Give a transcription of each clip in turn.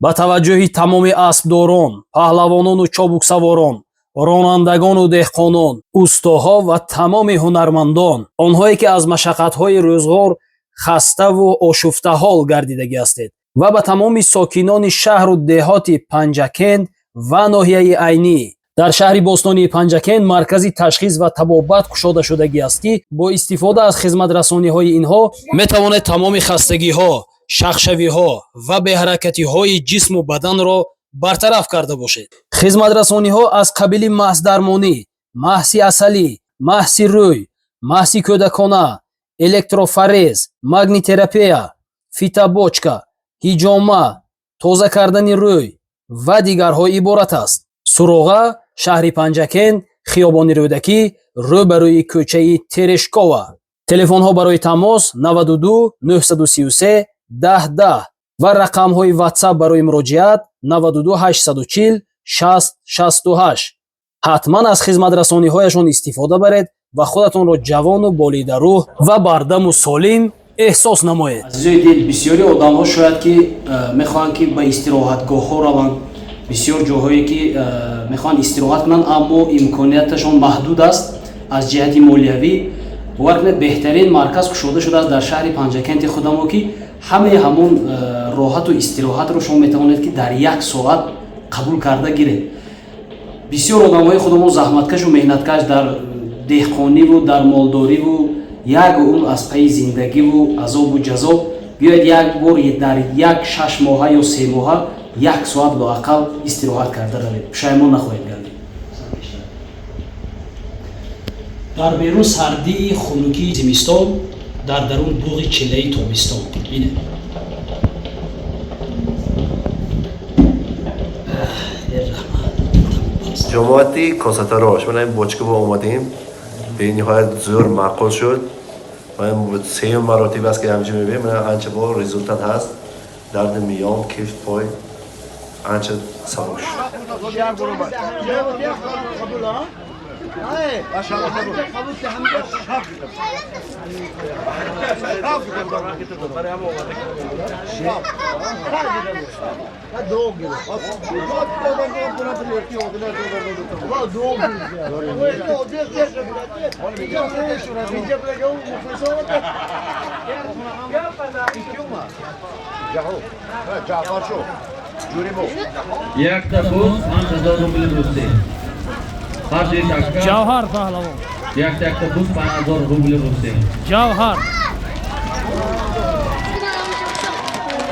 ба таваҷҷӯҳи тамоми аспдорон, паҳлавонону чобуксаворон, ронандагону деҳқонон, устоҳо ва тамоми ҳунармандон, онҳое ки аз машаққатҳои рӯзгор хаставу ошуфтаҳол гардидаги ҳастед, ва ба тамоми сокинони шаҳру деҳоти Панҷакент ва ноҳияи айнӣ. дар шаҳри бостонии Панҷакент маркази ташхис ва табобат кушода шудагӣ аст, ки бо истифода аз хизматрасониҳои инҳо метавонед тамоми хастагиҳо, шахшавиҳо ва беҳаракатиҳои ҷисму баданро бартараф карда бошед. Хизматрасониҳо аз қабили маҳсдармонӣ, маҳси асалӣ, маҳси рӯй, маҳси кӯдакона, электрофарез, магниттерапия, фитобочка, ҳиҷома, тоза кардани рӯй ва дигарҳо иборат аст. Суроға, шаҳри Панҷакент, хиёбони Рӯдакӣ, рӯбарӯи кӯчаи Терешкова. Телефонҳо барои тамос 92 933 10 10 ва рақамҳои WhatsApp барои муроҷиат 92 840 60 68. ҳатман аз хизматрасониҳояшон истифода баред ва худатонро ҷавону болидарӯҳ ва бардаму солим эҳсос намоед. Азизои дил, бисёри одамҳо шояд ки мехоҳанд ки ба истироҳатгоҳҳо раванд, бисёр ҷоҳое ки мехоҳанд истироҳат кунанд, аммо имконияташон маҳдуд аст аз ҷиҳати молиявӣ. бовар кунед беҳтарин марказ кушода шудааст дар шаҳри Панҷакенти худамо, ки ҳамаи ҳамон роҳату истироҳатро шумо метавонед ки дар 1 соат қабул карда гиред. бисёр одамҳои худамо заҳматкашу меҳнаткаш дар деҳқониву дар молдориву як умр аз пайи зиндагиву азобу ҷазоб биёед як бор дар 1-6 моҳа ё 3 моҳа 1 соат лоақал истироҳат карда равед, пушаймон нахоҳед гардид. дар берун сардии хунукии зимистон, дар дарун буғи чилаи тобистон. Ине ҷомоати косатарош, мана ин бочка ба омадем, бениҳоят зӯр маъқул шуд. сеюм маротиб аст ки ҳамчи мебинем, мана анча бор результат ҳаст. дарди миён, кифт, пой анча сабук шуд. Якта буз 5000 рубл русӣ. ҷавҳар паҳлавон. Якта буз 5000 рубл русӣ. ҷавҳар.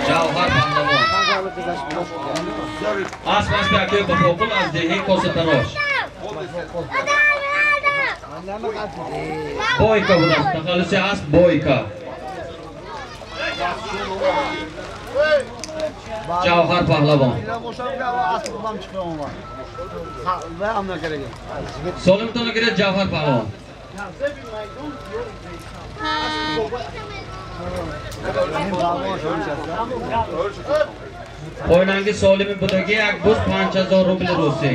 Ҷавҳар паҳлавон. Асмас яке ба фоқул аз деҳи косатарош. Бойка будаст, тахаллуси аст бойка. ҷавҳар паҳлавон. Солимтон гиред ҷавҳар паҳлавон. Пойнанги солими будаги як буз 5000 рубл русӣ.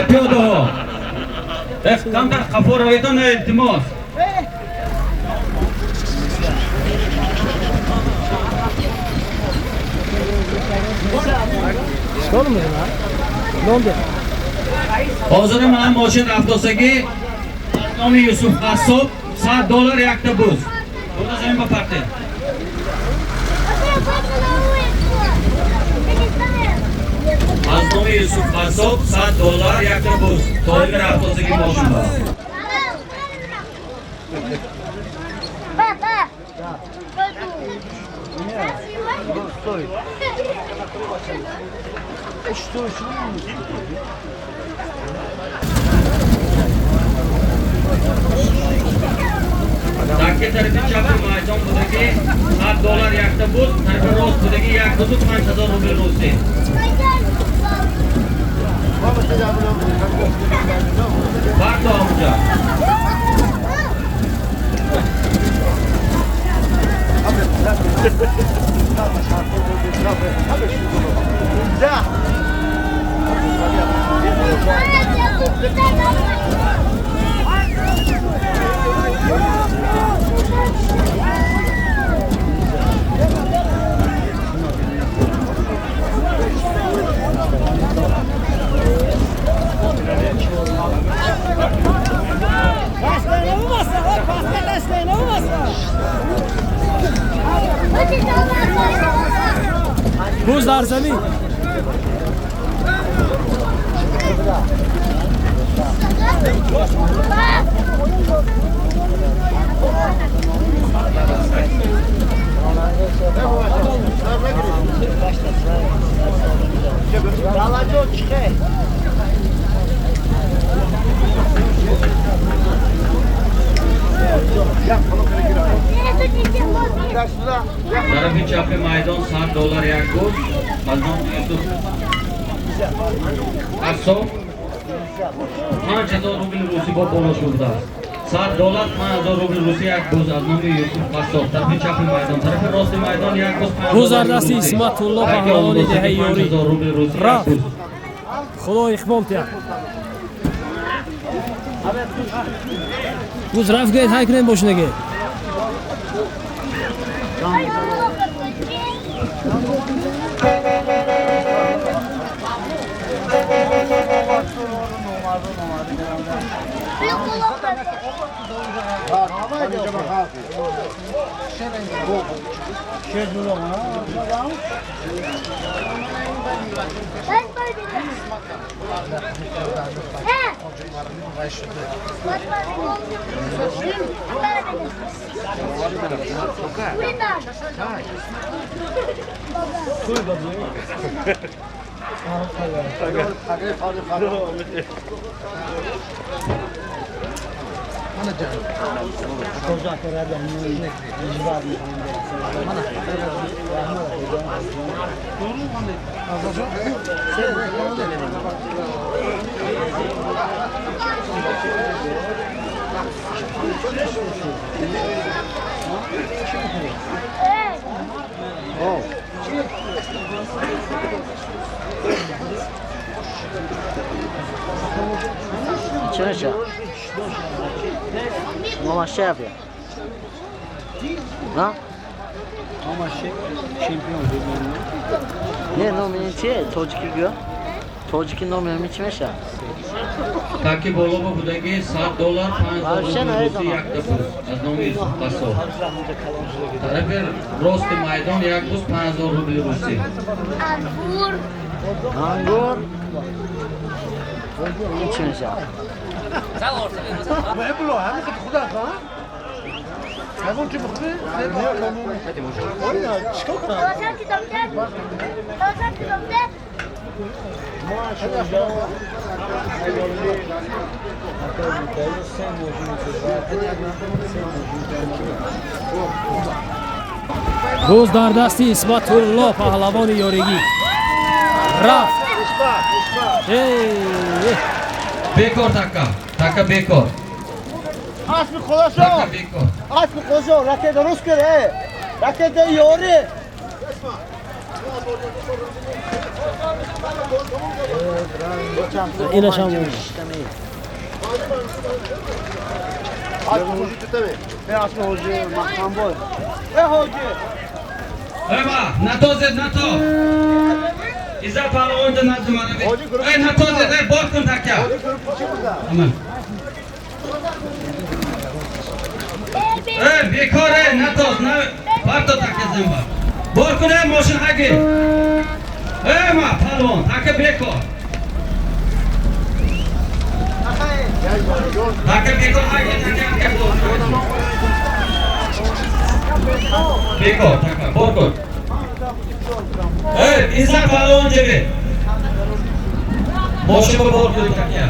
Пиёдаҳо, камтар қафо раведон илтимос. ҳозир ман мошин рафтосагӣ номи Юсуф Қассоб $100 якта буз. Буда замин ба партия. аз номи Юсуф Қассоб $100 якта буз. Толиби рафтосагӣ мошин ба. Dakika tarafi çapı maydon budaki $7 yakta buz, tarafi rost budaki yak buzu 5000 ruble Rusi. Pardon amca. Buz dar zemin. Tarafı çapı maydon $7 yak buz, Azam Yusuf Qassob 5000 ruble Rusi bo bonush urdi. $7 5000 ruble Rusi yak buz Azam Yusuf Qassob. Tarafı çapı maydon, tarafı rosti maydon yak buz. Buz dar dasti Ismatullo Pahlavoni Dehayyori. 5000 ruble Rusi yak Raf. buz. Xudo iqbol tiyap. Buz raf gayet haykren boshinaga. Çeşe. Mama şey yapıyor. Ha? Ama şampiyon Ne nominici? Tojiki gö. Tojiki nominici meşe. Taki bolobo budagi $7 5000 Rusi yak buz Azam Yusuf Qassob. Tarafı rosti maydon yak buz 5000 ruble Rusi. Angur. İçi meşe. بحب له هم خدا خان هذول كيف خذي Buz dar dasti Ismatullo Pahlavoni yorigi. Raf. Bekor takka. Takka bekor. اسم خدا شو Takka bekor. اسم خدا شو رکه درست کنه رکه یاری Ina sham. اسم حوجی مقام بود ای حوجی Ema, natozet nato. İzzet Pahlavon da nazım arabi. Ey natozet, ey borkun takka. Aman. Ey bekor ey natoz, na parto takka zimba. Borkun ey moşin hagi. Ey ma Pahlavon, takka bekor. Taka bekor haydi, taka bekor, taka, borkot. Evet, İzzet Palon cebi. Boşu borkot taka.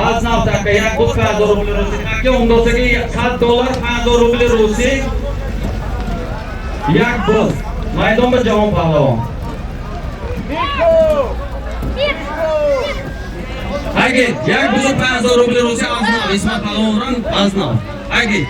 Az nav taka, yak buz 5000 rubl Rusi taka, ondan sonra $7, 5000 rubl Rusi. Yak buz. Maydon bir Jahon Pahlavon. Haydi, yak buz 5000 rubl Rusi az nav, İsmat Palon'dan az nav. Haydi.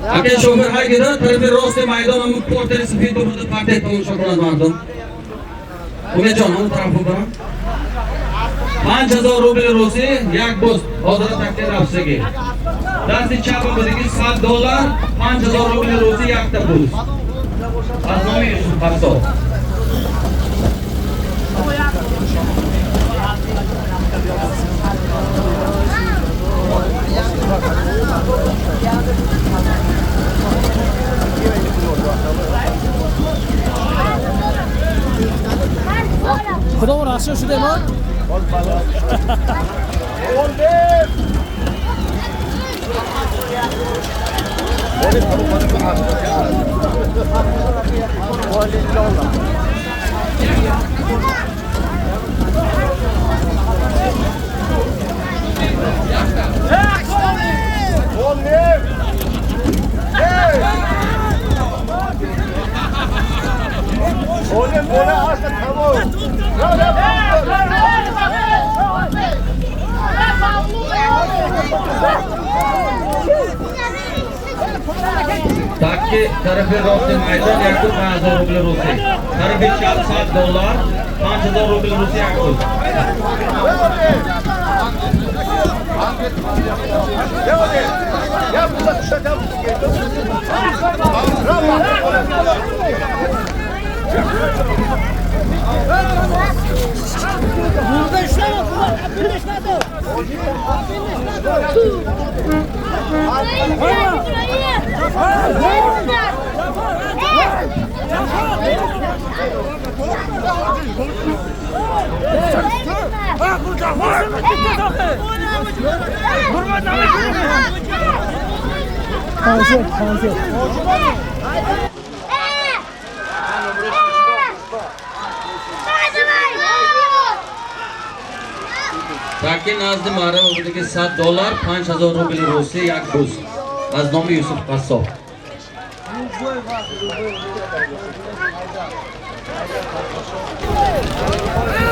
Agar shofer haygida tarafi rosti maydon ham porteri sifid bo'ldi partet bo'lgan shofer mardum. Umejon on tarafi bilan 5000 rubl rosti yak buz hozir takdir afsiga. Dasti chapi bizga $7, 5000 rubl rosti yakta buz. Az nomi Yusuf Paso. خدا راسته شده ما Takki tarafi rosti maydon yakut 5000 rubl Rusi. Tarafi chap $7, 5000 rubl Rusi yakut. Burada işleme, burada işleme. Takki nazdi mara buradagi $7, 5000 rubl Rusi yak buz. Az nomi Yusuf Paso.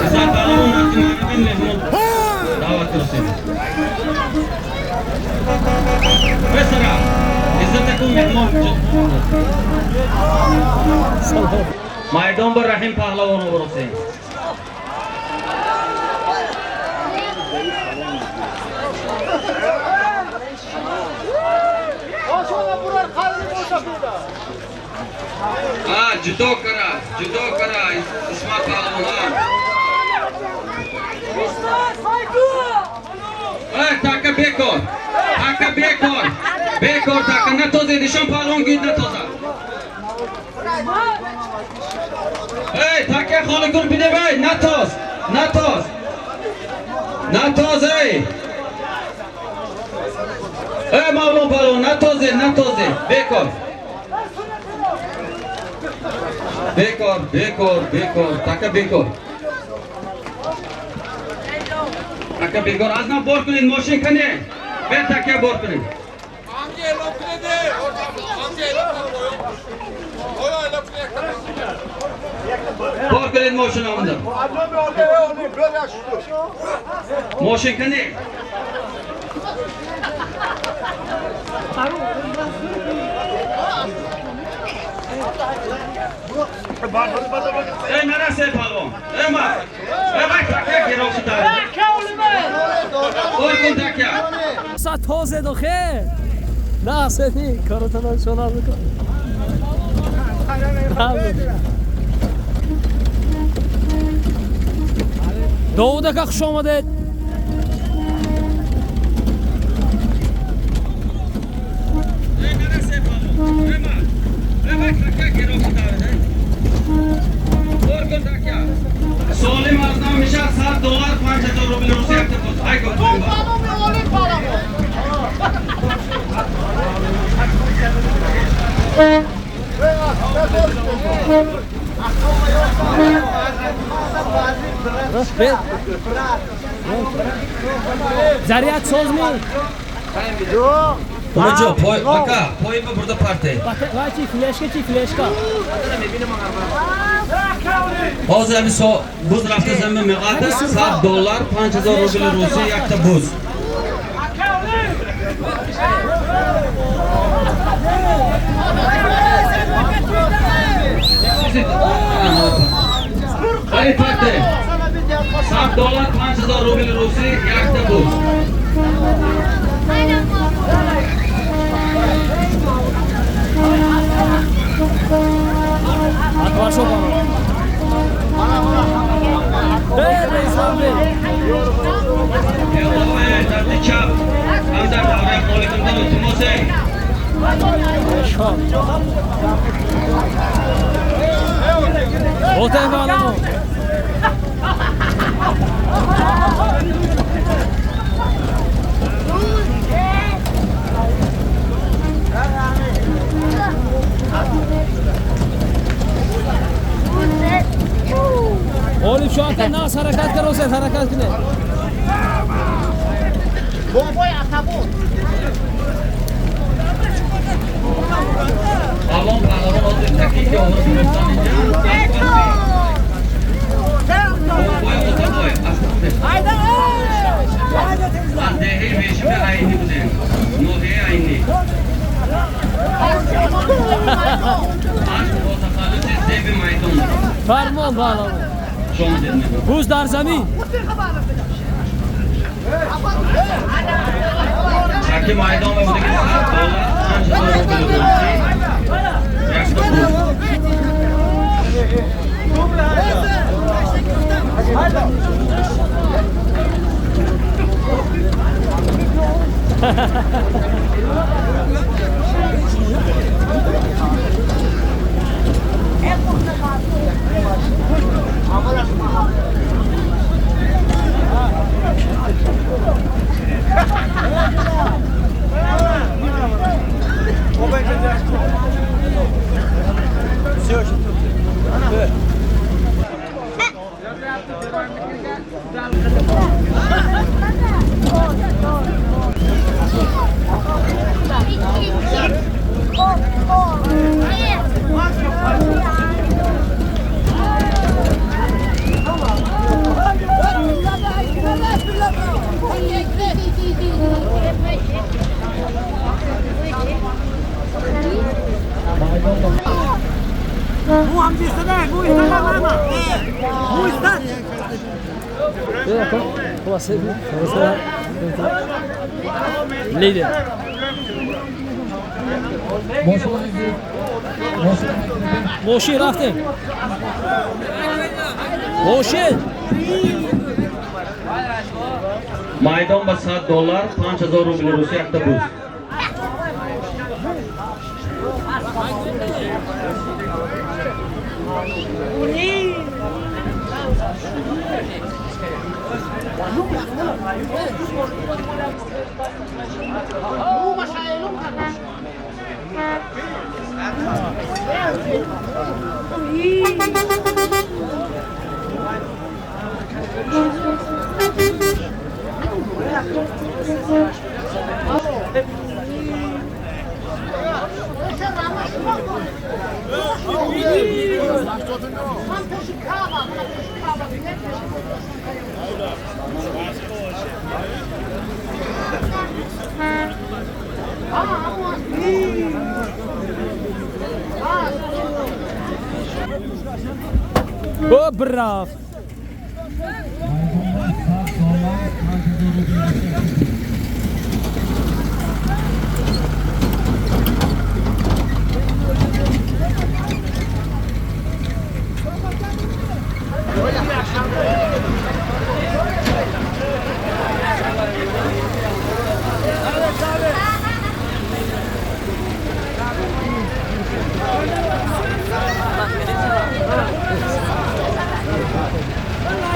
İzzet Palon hakkında mehmon davet etsin. Mesela İzzet Akun mehmon. Maydon bir Rahim Pahlavonu burası. Judo kara, İsmat Palon. Taka bekor, bekor taka, na toze, dişon Palon git na toza. Taka kholi kur bide bey, na toz, Mavlon Palon, na toze, bekor. Bekor, taka bekor. Taka bekor, az na bor kunin, moşin kane. Ben taka bor kunin. Bor kunin moşin amında. Moşin kane. Neresi Palon? Bak taka giroşi tari. Bor kun taka. ساعت تازه دو خیر نه سنی کارتون شما بکن دوده که خوش آمده $100 5000 ruble Rusiya yakta pul. Hay ko'p. Zaryad sozmi. Onajon, aka, poyima burada partay. Vachi flashka. Hozir buz raftazamma miqdori $100 5000 ruble Rusiya yakta buz. Hay partay. $100 5000 ruble Rusiya yakta buz. Atvaşo bana. Chap. Hamda davra qo'limdan o'tmosang. Otay bana. Oğlum şu anda nasıl hareket kırıyorsun? Hareket ne? Bomboy atabut. Alon palavon hozir taklifga olib yuribsan. Boy otaboy. Hayda. Dehi beşime ayni bude. Nohe ayni. Aşk olsa kalıcı devi maydon. Farmon bağlamı. Şom dedim. Buz dar zemin. Şaki maydon ve budaki $100 5000 ruble Rusiya yakta buz. Bu amcası ne? Bu istemem ama. Bu istemem. Leydi. Moşi rafte. Moşi. Maydon ba $100 5000 ruble Rusiya yakta buz. Oh, bravo.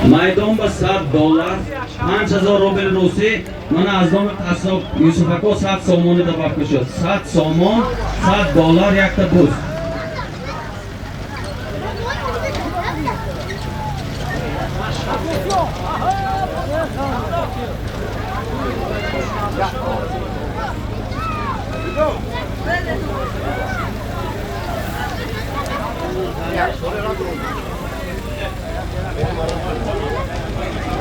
майдон ба $100, 5000 рубл руси. Мана аз номи қасоб Юсуфако 100 сомони добавка шуд. 100 сомон, $100 якта буз.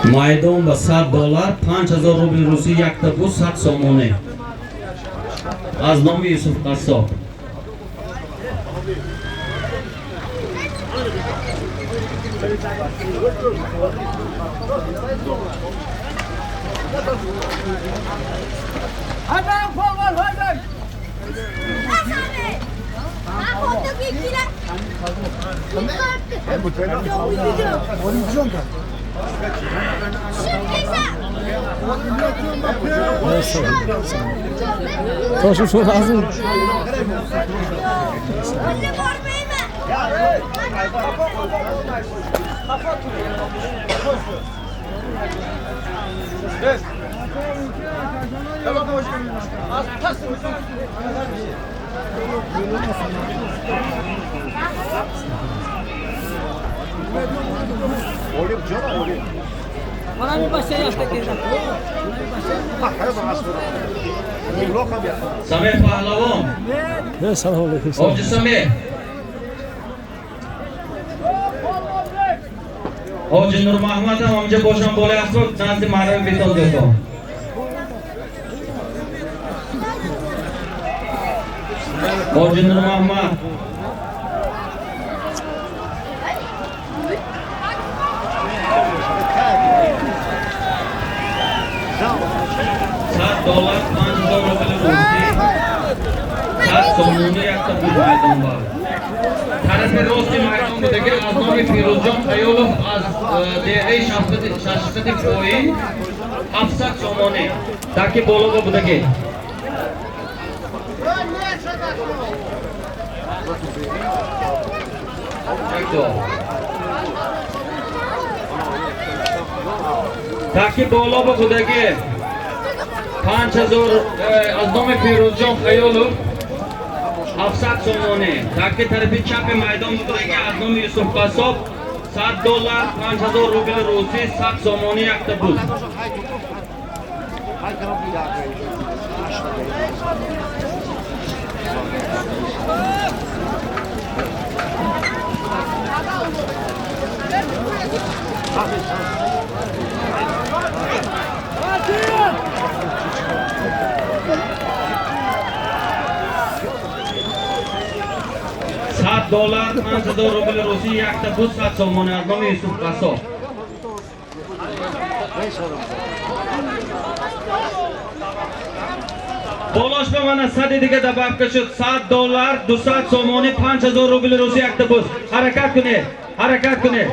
майдон ба $100, 5000 рубл руси якта буз 100 сомоне. Аз номи Юсуф Қассоб. Toşu şu lazım. Sameh Pahlavon. Ne selam aleyküm. Hoji Sameh. Hoji Nur Mahmad ham hamja bosham bo'layapti. Nazdi ma'naviy beton beton. Hoji Nur Mahmad. $100, 5000 rubl rusi. 100 somoni yakta bu maydon bor. Tarafi rosti maydonidagi Aznomi Firuzjon Ayolov az DA shashqati poyin 700 somoni. Taki bologa budagi. Taki bologa budagi 5000 از نام فیروزجان خیالوف 700 سومانه. تاکی طرفی چپ میدان بودگی از نام یوسف قصاب $100 5000 روبل روسی 100 سومانه یک تا بود. $100 5000 روبل روسی یک تا بود 100 سومانه از نام یوسف قصاب. بالاش به من 100 دیگه دبابکه شد. $100 200 سومانه 5000 روبل روسی یک تا بود. حرکت کنه حرکت کنه.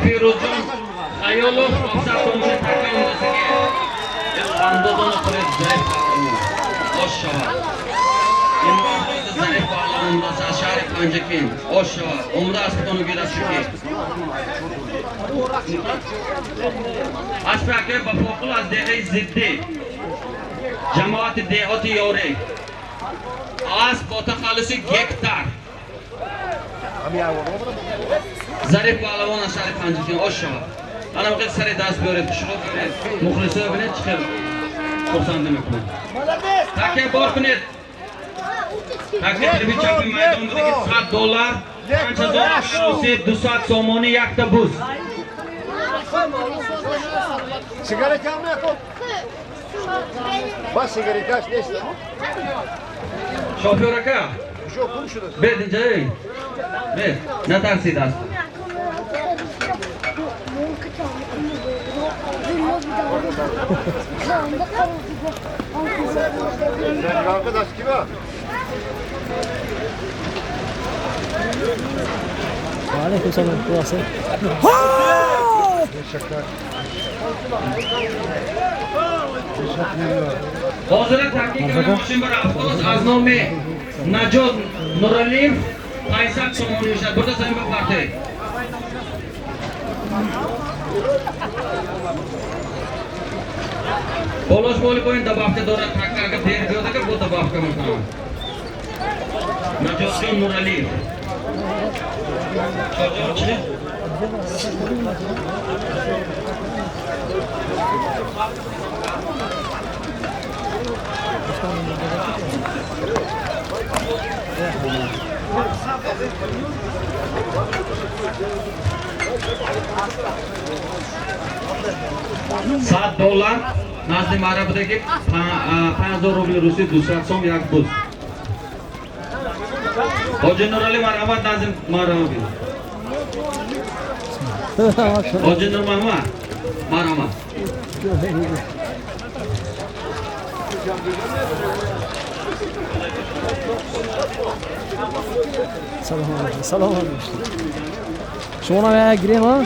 Firuzjon Ayolov oqsaqoncha takomdasiga Andodon qilib zaif qildi. Oshshava. Imroz zaif qildi. Sashari Panjakin. Oshshava. Umra asbtonu gerashki. Asbaqe ba foqul az dehi ziddi. Jamoat dehoti yore. Az ba takhalusi gektar. Zarif Pahlavon Ashari Panjakin Oshshava. Ana vaqt sari dast biyorib, shuruq muxlislar bilan chiqib خورسنده میکنم. تکه بار کنید. تکه تربی چپ میدان بودگی $100 $5000 روسی 200 سومونی یک تا بوز. Sigaret almaya kop. Bas sigaret aç neyse. شوفیور که Şu okum şurada. بید اینجا بید نترسید است. Sen arkadaş kim o? Aleyküm selam. Burası. حاضر تحقیق کنم ماشین بر افغانست از نام نجات نورالیم 500 سومونی میشد. برده زمین بپرته. بالاش بالی باید دبافته دارد تک اگر دیر بیاده که بود دبافته میکنم. نجات جان نورالیم. چاجار چه؟ $100 نزد مرا بوده که 5000 روبل روسی 200 سوم یک بوز. حاجی نورالی مرحمت نزد مرا بید. حاجی نور محمد مرحمت. سلام علیکم. شما هم یک گریم ها؟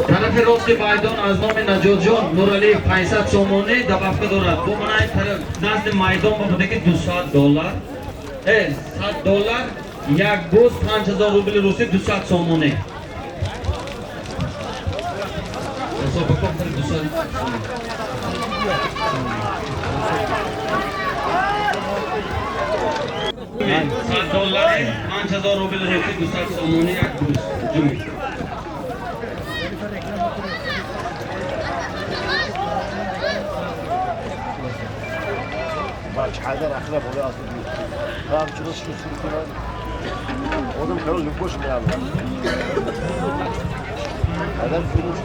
طرف راست میدان از نام نجات جان نورالی 500 سومونی دبافته دارد. با من نزد میدان بوده که $200 $100 یک بوز 5000 روبل روسی 200 سومونی. حساب بکن 200 $100 5000 روبل روسی 200 سومونی یک بوز. جمعی. Bak Haydar akrep oluyor aslında. Tamam şurası şu sürütüne. Oğlum karol lükoş mu ya? Haydar sürüş.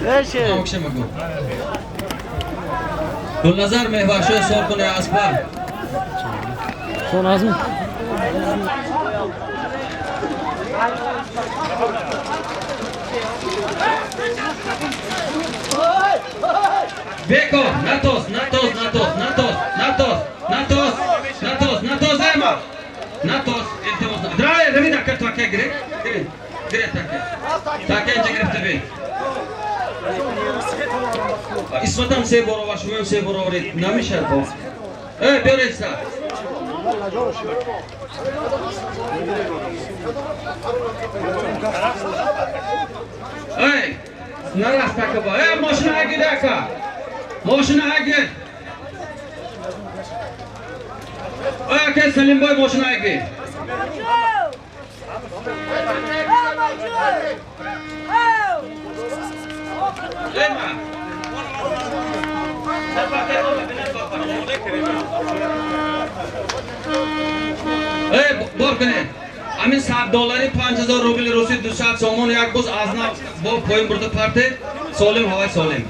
Her şey. نامکشه مگو گلنظر مهوشه سور کنه اسبا Son az mı? بکن نتوس نتوس نتوس نتوس نتوس نتوس نتوس نتوس ایما نتوس التماس درای روی دکتر تاکه گری گری تاکه اینجا گرفته بین اسمتم سه برو و شما سه برو ورید نمیشه با بیار ایستا نرست که با ماشین اگه دکا ماشین اگه که سلیم بای ماشین اگه بار کنه همین $100 5000 روبل روسی 200 سومون یک بوز ازنا با پایین برده پرته سالم هوای سالم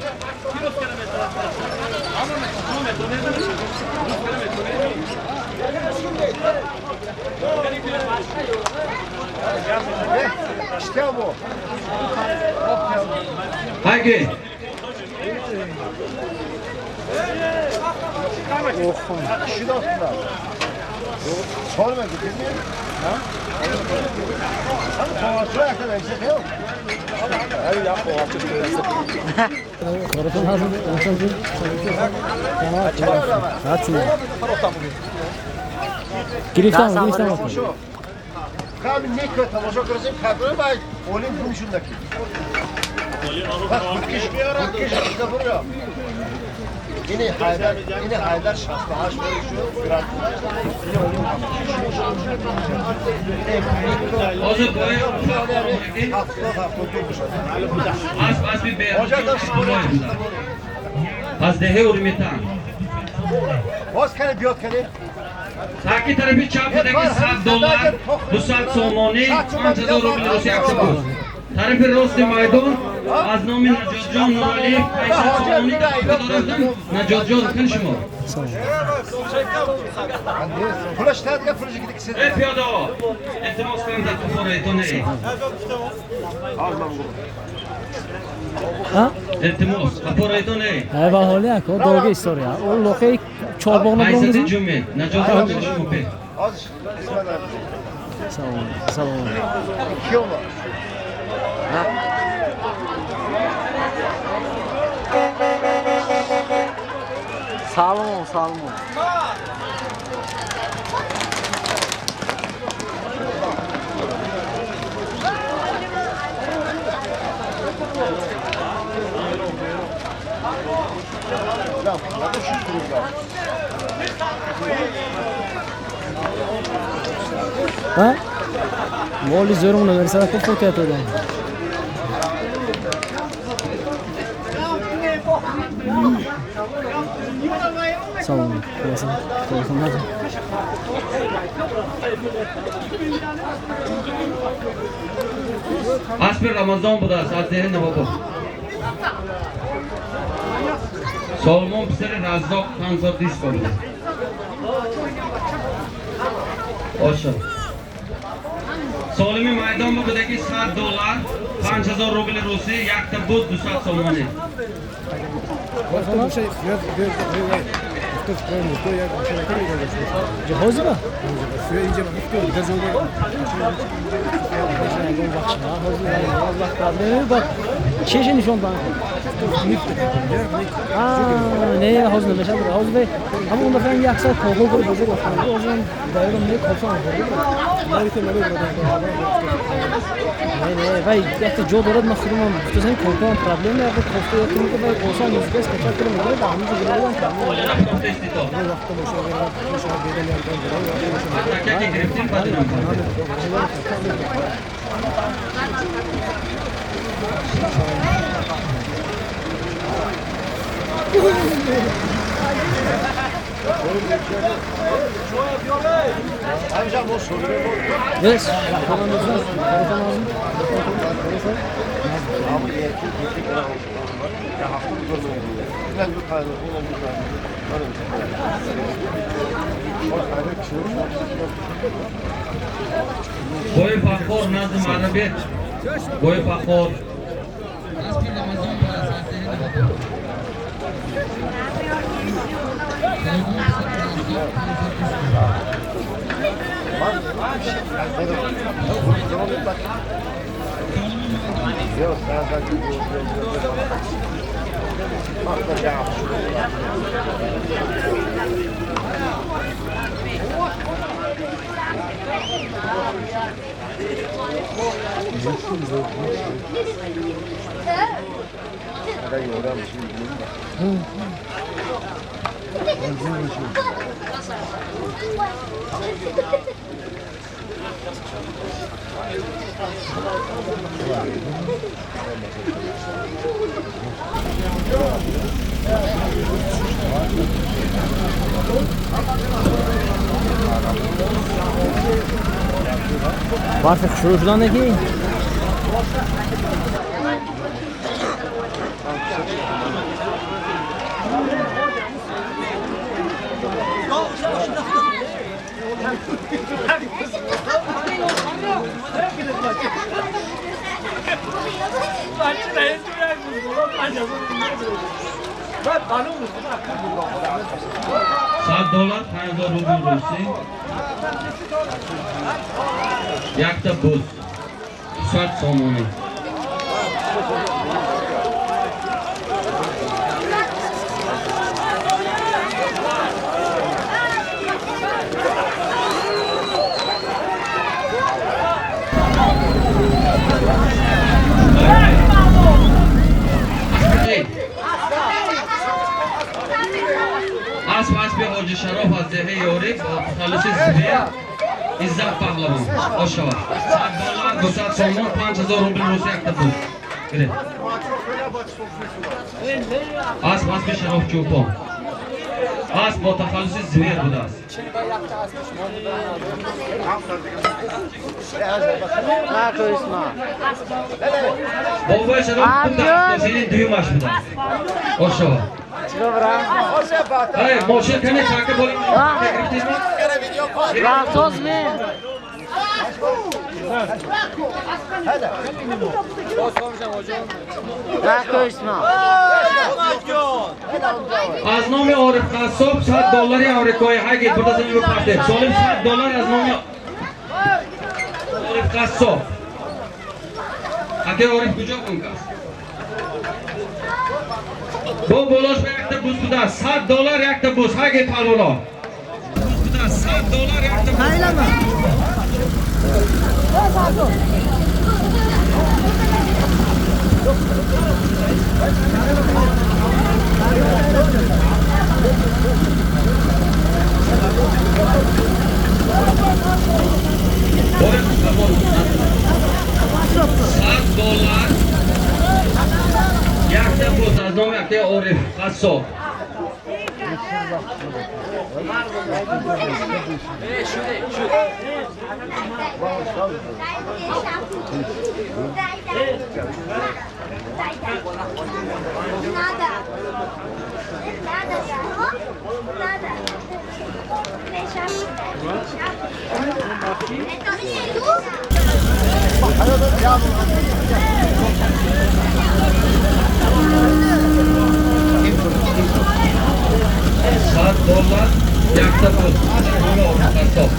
İşte bu. Hangi? Şu da aslında. Sormadı değil mi? Ha? Sonra şuraya kadar işte yok. Hayır yapma o hafta Karotun hazır. Hadi. Girişten bak. Kami ne kötü tamam çok rezil kadro bay. Olim gümüşündeki. Bak bu kişi işte vuruyor. Yine Haydar şanslı haş veriyor. Yine olim Hozir boya az bir bey. Az dehe urmitan. Boz kane biyot kane. Taki tarafı çapındaki $7, bu saat somoni, 5000 ruble Rusya bu. Tarafı rosti maydon, az nomi Najodjon Nurali, 500 somoni tarafından Najodjon kınşmo. Flash tadi ya proje gidik size. Ey piyada, iltimos kılın da kuforayı toneri. Ha? İltimos, kuforayı toneri. Eyvah oluyor ki o doğru istoriya. O lokayı çorbağına Aysati bulundu. cümle, Najodjon kınşmo pe. Az İsmail abi. Sağ olun. Sağ olun. 2 oldu. Sağlam ol, sağlam ol. Ha? Moli zorunlu verse de foto yapıyor. Sağ olun. Burası. Telefonlar. Asper Ramazan bu da saatlerin ne baba? Solomon Pseri Razzok Kansor Disco. Oşa. Solimi maydon bu budaki $7, $5000 ruble Rusi, yakta bud 200 somoni. Cihazı mı? Allah problemi bak. Çeşen nişan bank. Ne hazır mesela hazır bey. Ama onda falan yaksa koku gibi bozuk olsun. O zaman dairem ne kopsan. Ne vay yakta jo dorad mafrumam. İşte sen korkan problem ya bu kofta yakın ki vay olsan yüzde kaçak kırım olur da hamı gidiyorlar tamam. Olana protestito. Hatta ki griftin badınam. Amcam o soruyor. Yes. Tamam lütfen. Telefon lazım. Ama erkek ya haklı bir durum oluyor. Ben bir tane, ulan bir tane. Öyle bir şey. Boy Fakhor Nazım Arabi. Boy Fakhor. Yok, ben zaten Varsa şuradan da giyin. $7, $5000 ruble Rusi. Yakta bud 200 somoni. اسب حاجی شراف از دهه یوری با تخلص زبیر عزت پهلوان آشوا $100 200 سومون 5000 روبل روسی یک بود گره اسب شراف چوپان اسب با تخلص زبیر بوده است نکن اسما بابای شراف بوده است این دویمش بوده است آشوا چیکار برام؟ ای ماشین کنی چاکه بولی رفتاز می نکن اسما از نام عارف قصاب $100 آمریکایی هایی برده زمین بپرده سالم $100 از نام عارف قصاب اگه عارف کجا کن کس با بولاش به یک تبوز بوده $100 یک تبوز هایی پلولا بوده $100 یک تبوز یک تبوز از نام یک عارف قصاب $100 یک تبوز قصاب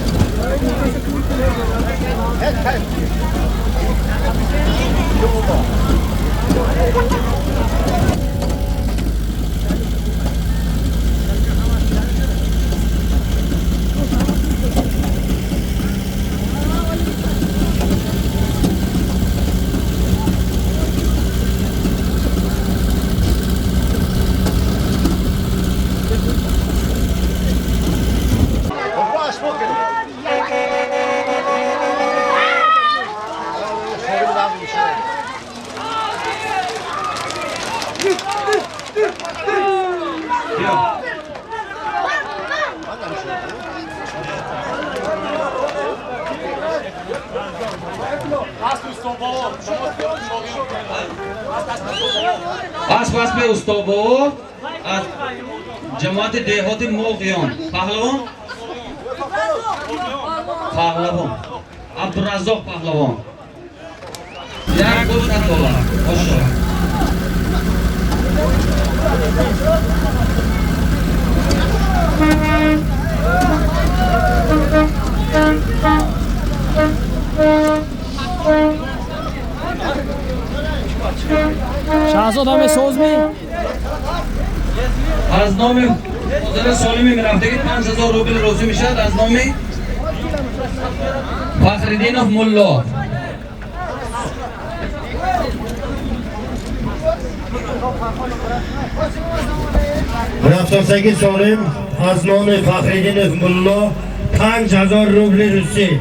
اسب استوبو از جماعت دهات موقیان پهلوان عبدالرزاق پهلوان یک گوش $100 آشوا شهزاد همه سوز می از نام حضر سالمی میرفتگی 5000 روبل روزی میشد از نام فخردینов ملا رفتارسگی سالم از نام فخردینov ملا 5000 روبل روسی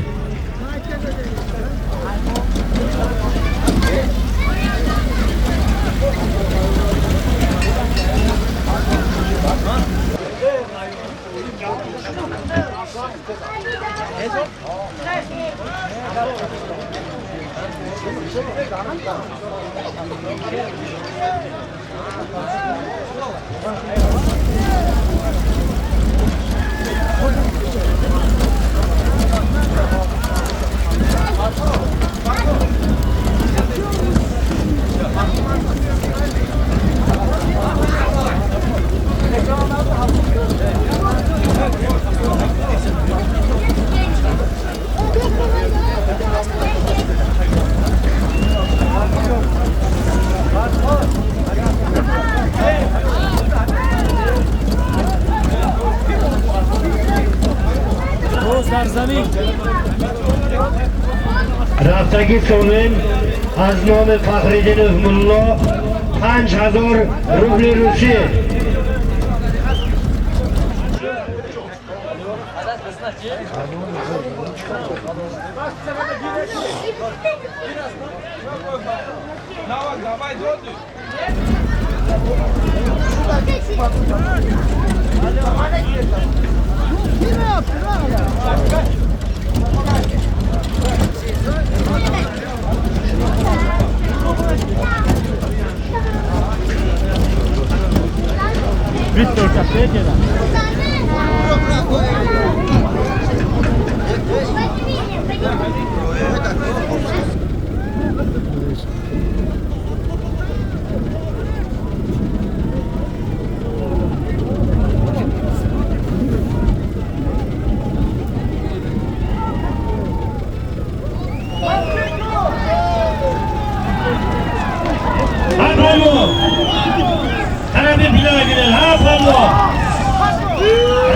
روز در زمین رفتگی سالم از نام فخریدینov ملا 5000 روبل روسی.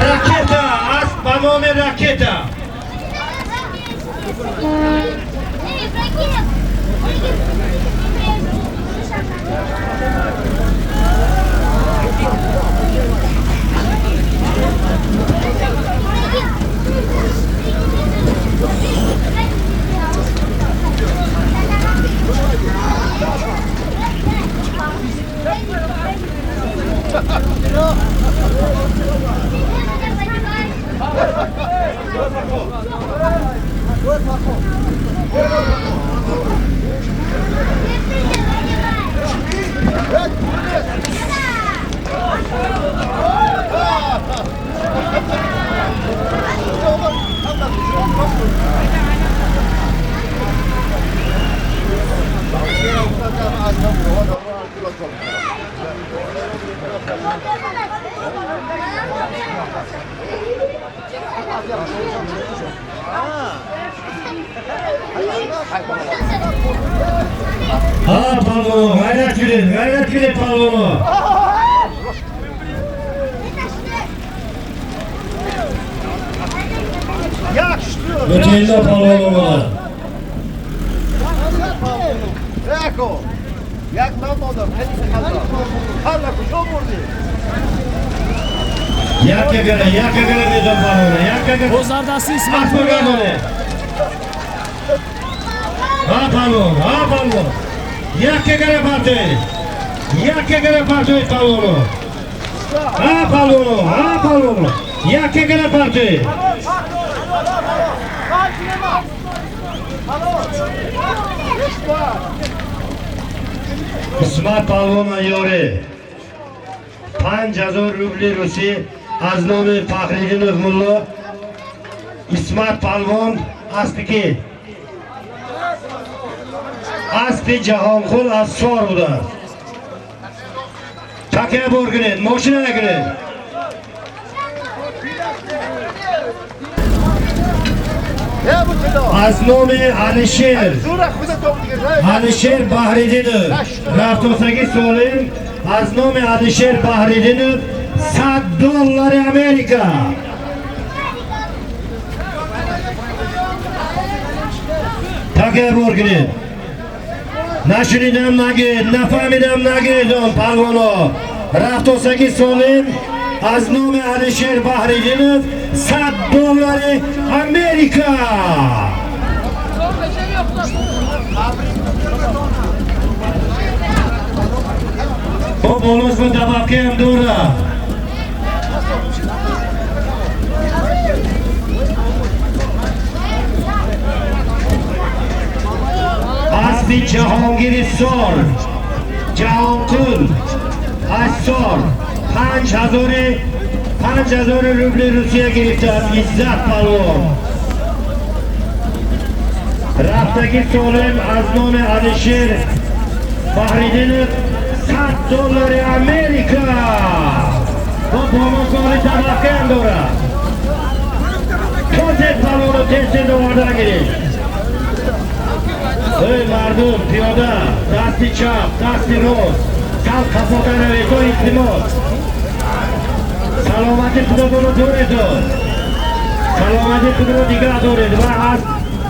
Raketa, az tamam raketa. Ha palvonu, gayret gülün palvonu. Öteyinde palvonu var. Eko, jak mam odam, Hala kuşo vurdu. Yakka göre dedim palvonu, yakka göre. O'zardasi İsmet At bakalım onu. Ha palvon. Yakka göre parti palvonu. Ha palvonu. Yakka göre parti. İsmet palvon ayori. 5000 روبل روسی از نام فخریدینov ملا اسمت پالوان است که اسب جهانخوال از سوار بوده. تکه برگنید، ماشین نگیرید. از نام علیشیر بحریدینov رفتاسگی سالم از نام علیشیر بحریدینov $100 امریکا. تکه برگنید. نشنیدم نگید، نفهمیدم نگید اون پلوانا. رفتاسگی سالم از نام علیشیر بحریدینov $100 امریکا. با بولوس و دبابکه هم دوره. اسب جهانگیر سار جهانقل از سار 5000 روبل روسیه گرفته از عزت پلوان. رفتگی سالم از نام علیشیر بحریدینov $100 امریکا. با بولوس‌های دبابکه هم دوره. توزه پلوان رو تست دوارده گیرید. ای مردم پیاده، دستی چپ، دستی راست، کل کفاته روید و التماس. سلامتی خودتون رو دورتون، سلامتی خود رو دیگه دارید و از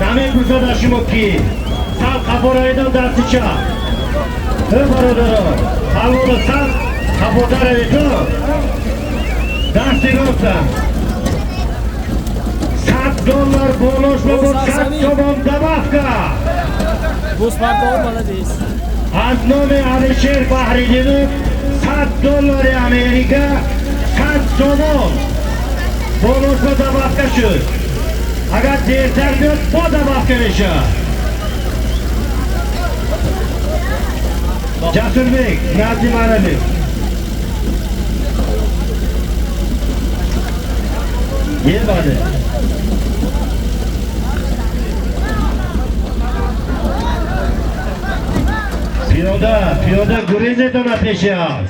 نمی گذارد شما کی sal kaporaydan dasti çap. Öpürüdür. Palvonu sal kapotar edin. Dasti rosta. $100 bonus ve bu somon dabavka. Bu Sparta молодец. Az nomi Alisher Bahridinov $100 Amerika, 100 somon. Bonus ve dabavka şu. Agar dertar yok, bu dabavka meşa. Jasurbek, Nazim Arabi. Ye bade. Piyoda guriz dona peşe az.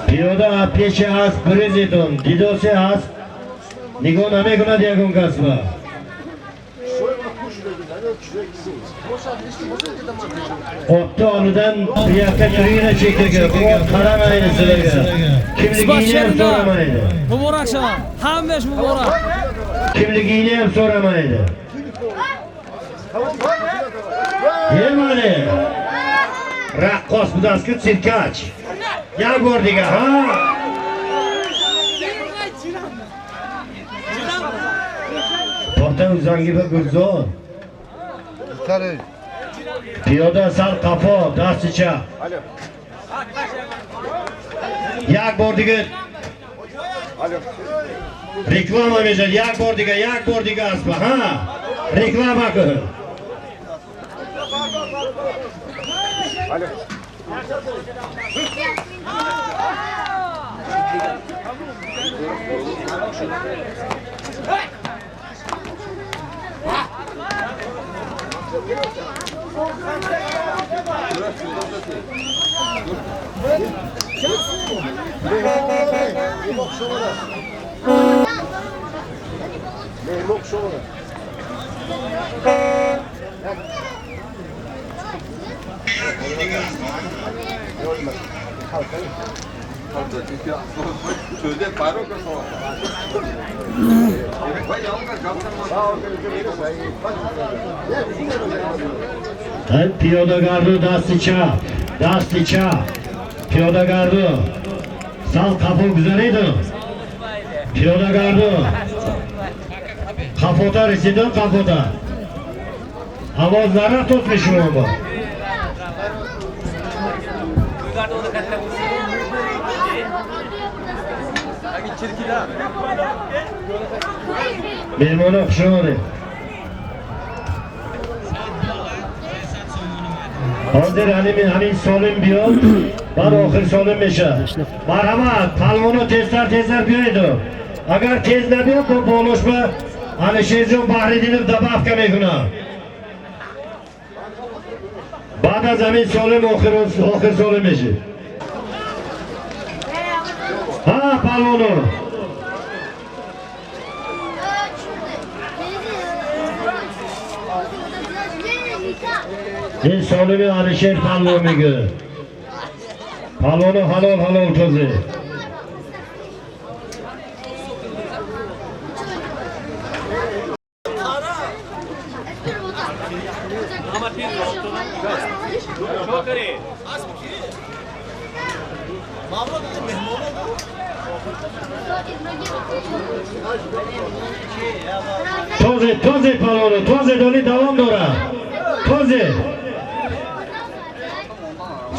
Piyoda peşe az guriz don. Didose az. Nigon ame guna diagon kasba. Ottu alıdan bir yakta yürüyüne çekti. Karamaydı sıraya. Kimliğini hem soramaydı. Muborak şama. Hammeş muborak. Kimliğini hem soramaydı. Yemali. Rakkos budaskı sirkaç. Ya gordiga ha. Porta uzan gibi gurzo. Piyoda sal kapo, dastiça. Jak bordiga. Reklama mecel, jak bordiga aspa, ha? Reklama kır. Piyoda gardu dastiça. Piyoda gardu. Sal kapı güzeliydi. Piyoda gardu. Kapota residon kapota. Avazlara tutmuşum ama. Benim ona kuşamadı. Hazır hamin solim biyo. Bar oxir solim meşa. Marhamat, palvonu tezler biyoydu. Agar tez nabiyo bu boluşma Alisher Bahridinov dabavka mekuna. Ba'd az hamin solim oxir solim meşa. Ha palvonu. İn solimi Alisher palvomiga. Palvonu halol to'zi. Toze palvonu, toze doni davom dora. Toze.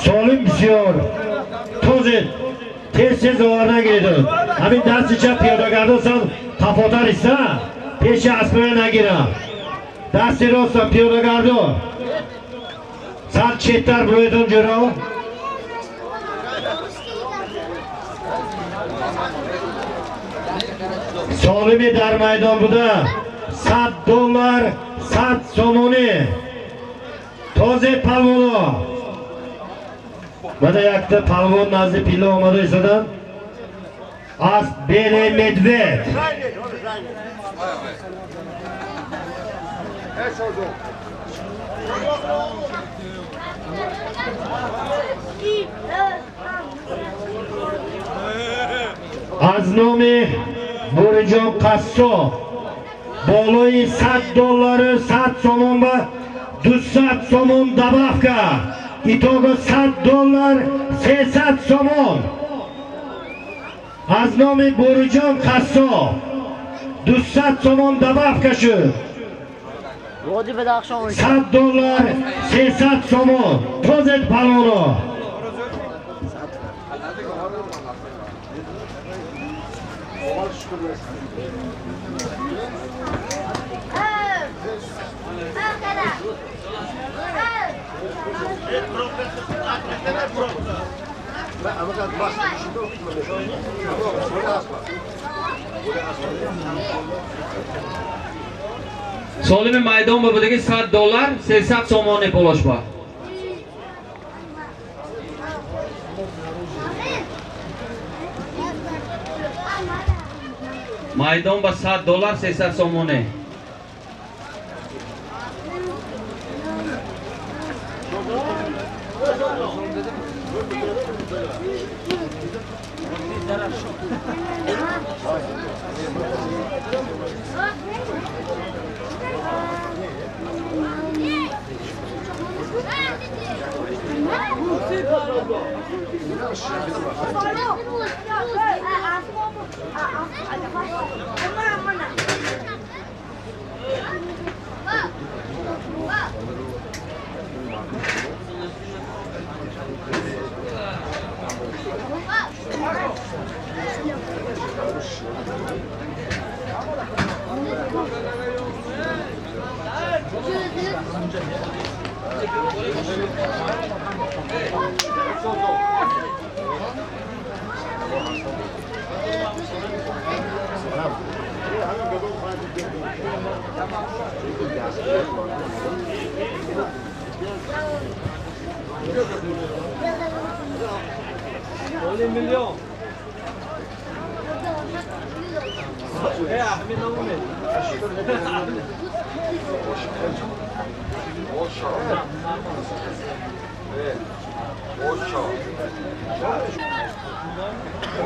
Solim bisiyor. Toze. Tez ovarına girdi. Hamin dastiça piyoda gardu sal kapotar ise peşe aspire nagira. Dasti rosta piyoda gardu. Sal chettar broydun jiro. Solimi dar maydon buda. $100, 100 somoni. Toze palvonu. Mana yakta palvon nazi pilla olmadıysadan az bele medved. از نام بورجان قصاب بالای $100 100 سومون و 200 سومون دبافکا ایتوگو $100 300 سومون از نام بورجان قصاب 200 سومون دبافکا شد وادی بدخشان $100 300 سومون توزد پلانو Solim maydon bu budagi $100 300 somonni polosh bor. Maydon ba $100 300 somonni.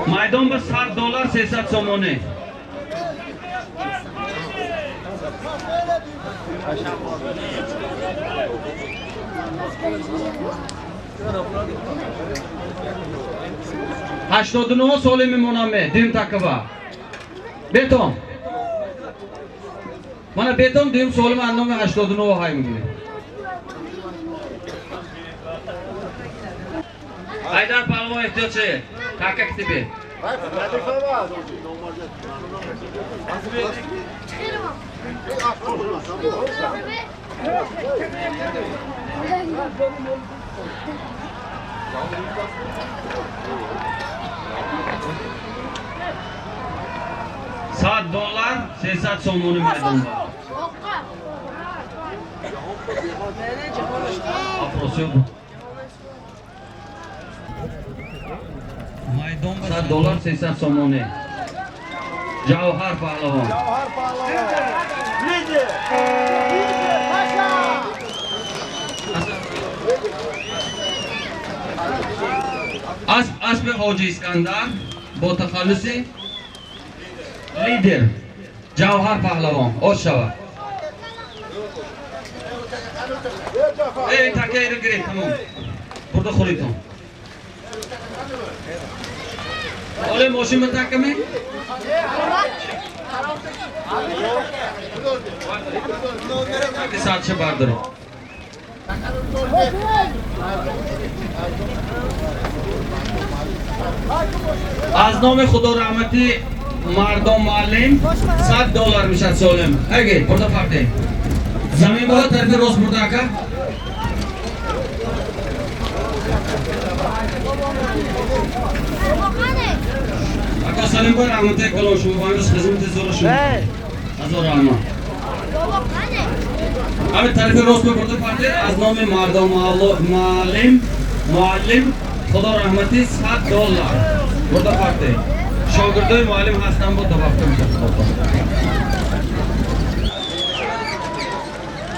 Maydon ba $100 300 somonni. $89 Solim moname dim takaba. Beton. Mana beton dim Solim annome $89 hay mugine. Haydar palvon ehtiyotchi. Taka kitibi. $100 300 somonni maydon bor. Aprosio. Maydon $100 300 somonni. Javhar Pahlavon. Asp Hoji Iskandar با تخلصی لیدر جوهر پهلوان اوشوا این تکه رو گرفت تمام برده خوریتون اولی ماشین به تکمی تکه ساتشه برداری از نام خدا رحمتی مردم معلم $100 میشد سالم اگه برده فرده زمین باید طرف راست برده اکا اکا سالم باید رحمتی کلام شما باید خدمت زور شما هزار رحمت همه طرف راست برده فرده از نام مردم معلم خدا رحمتی $100 برده فرده شاگردای معلم هستن با دفعه میشه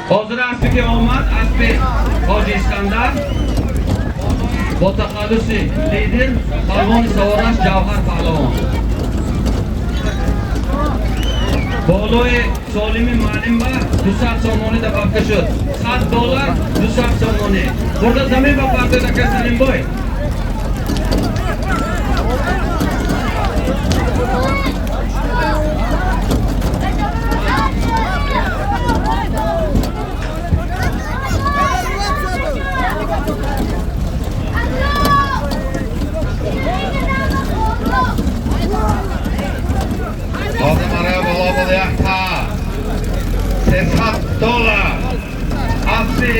حاضر اسبی که آمد اسب حاجی اسکندر با تخلص لیدر پهلوان سوارش جوهر پهلوان بالای سالمی معلم با 200 سومانی دفعه شد. $100 200 سومانی. برده زمین با پرده دکه سلیم بای. Odamara bola bo'lyapti. $300. Asli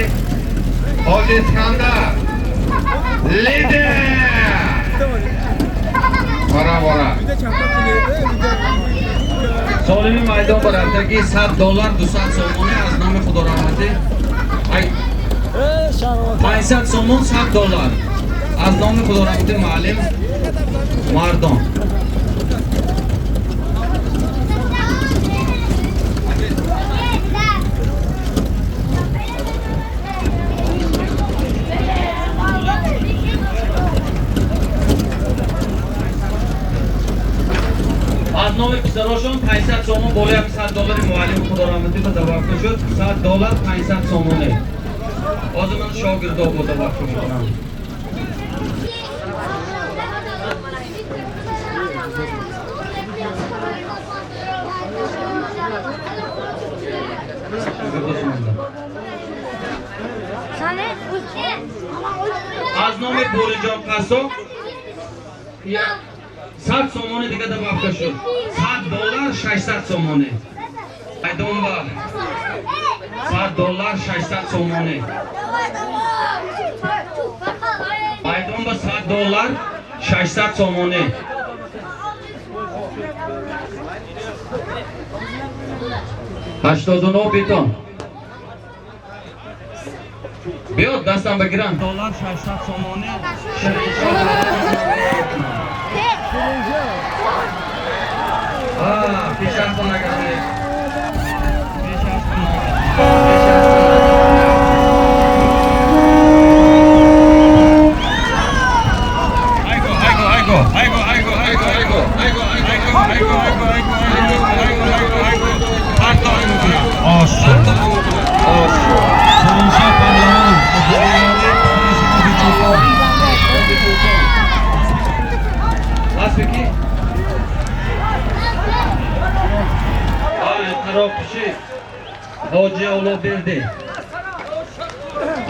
Hoji Iskandar. Lider. Bora. سالمی میدان برندگی $100 200 سومانی از نام خدا رحمتی. 500 سومون $100 از نام خدا رحمتی معلم مردان. از نام پسراشون 500 سومون بالای $100 معلم خدا رحمتی به توقع شد. $100 500 سومونه. از من شاگردا با توقع میکنم. از نام بوریجان قصو 100 سومانی دیگه دفعه شد. $100 600 سومانی. ایدون با $100 600 سومانی. ایدون با $100 600 سومانی. $89 بیتون. بیاد دستم بگیرم. $600 سومانی. پیش از تو نگرده. حاجی اولاد برده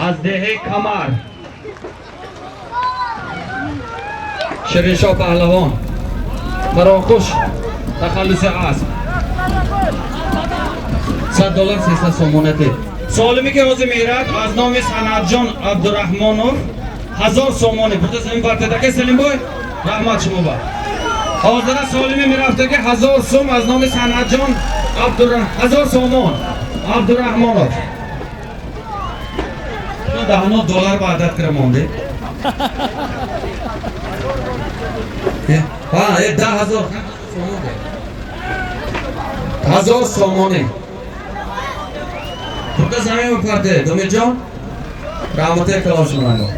از دهه کمر شیرینشاه پهلوان فراخوش تخلص اسب $100 300 سومونتی. سالمی که حاضر میرد از نام سند جان عبدالرحمانov 1000 سومانی. برده زمین برده سلیم بای رحمت شما با حاضر سالمی میرفته که 1000 سوم از نام سند جان 1000 سومان عبدالرحمانov. $10 با عدد کرده مانده. ها 10,000 1000 سومانی. برده زمین بپرده دومی جان رحمت کلاش منگو.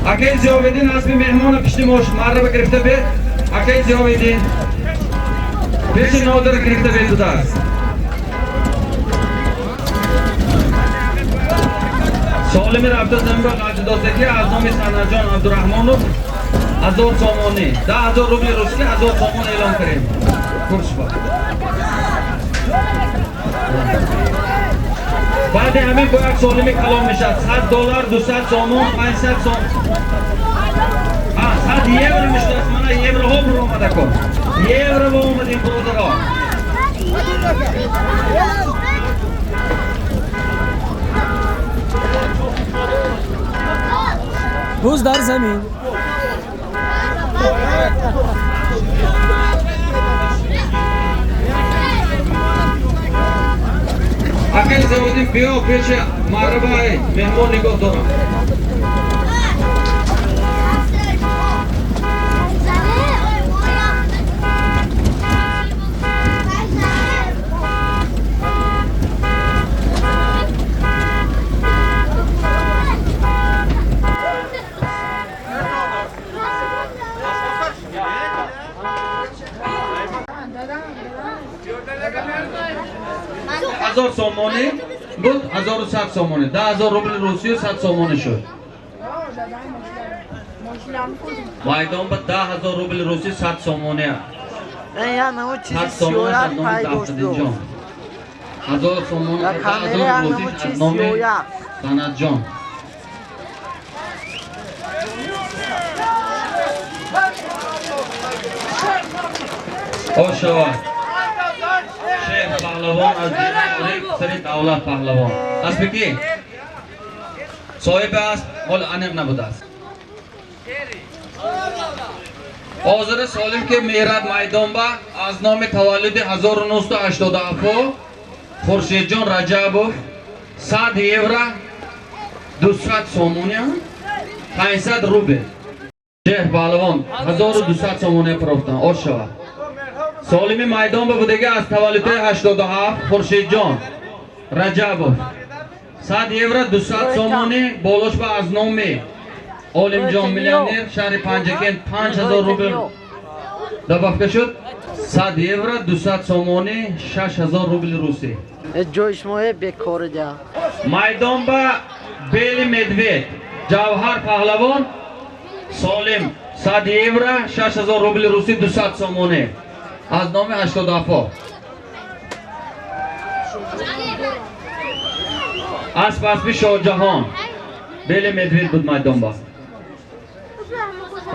اکی زیاویدین از بی مهمان پشتی موش مرد گرفته بید. اکی زیاویدین پیش نادر گرفته بید تو دست. سالمی رفته زمین را قرد داسته که از نام سنجان عبدالرحمانov 1000 سومانی 10,000 روبل روسی 1000 سومان اعلام کریم. کورس با بعد همین باید سالمی کلام میشد. $100 200 سومان 500 سومان 100 یورو میشد. من یورو ها برو آمده کن. یورو با اومدیم برادر ها. روز در زمین اکی زیادیم بیا پیش معربه مهمان نگاه دارم. 1000 سومانی بود 1100 سومانی 10000 روبل روسی و 100 سومانی شد مایدان با 10000 روبل روسی 100 سومانی یا نه اون 100 چیزی سومانی از سیویت نام پای دفتر گوشت جان 1000 سومانی یا 10000 کامیره یا نه روسی اون از چیزی نام سیویت سند جان آشوار شیخ پهلوان از دیواره سری دولت پهلوان است بکی صاحب است حال انق نبوده است حاضر سالم که میرد میدان با از نام تولد 1987 خورشید جان رجبوف 100 یورو 200 سومونی 500 روبل شیخ پهلوان 1200 سومونی فروختن آشوار سالمی میدان به بودگی از تولد 87 خورشید جان رجبوف 100 یورو 200 سومونی بالوش با از نام عالم جان میلیونر شهر پنجکن 5000 روبل دفع شد 100 یورو 200 سومونی 6000 روبل روسی جوش ماه بیکار ده میدان با بیل مدوید جوهر پهلوان سالم 100 یورو 6000 روبل روسی 200 سومونی از نام 87 از پس شاه جهان بیل مدوید بود میدان با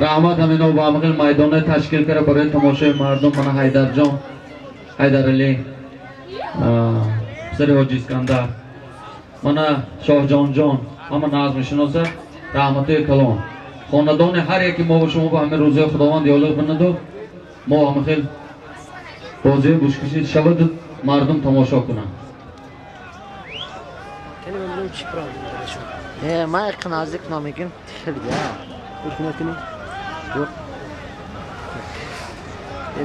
رحمت همینو با همقل میدان تشکیل کرده برای تماشای مردم من حیدر جان حیدر علی سری حاجی اسکندر من شاه جان همه نظم شناسه رحمت کلام خاندان هر یکی ما و شما با همه روزه خداوند دیالوگ بندو ما همه خیلی بازی گوش کشید شود مردم تماشا کنن یعنی من بریم چی پرام من یک نازک نمیگم خیلی ده بکنه کنی yok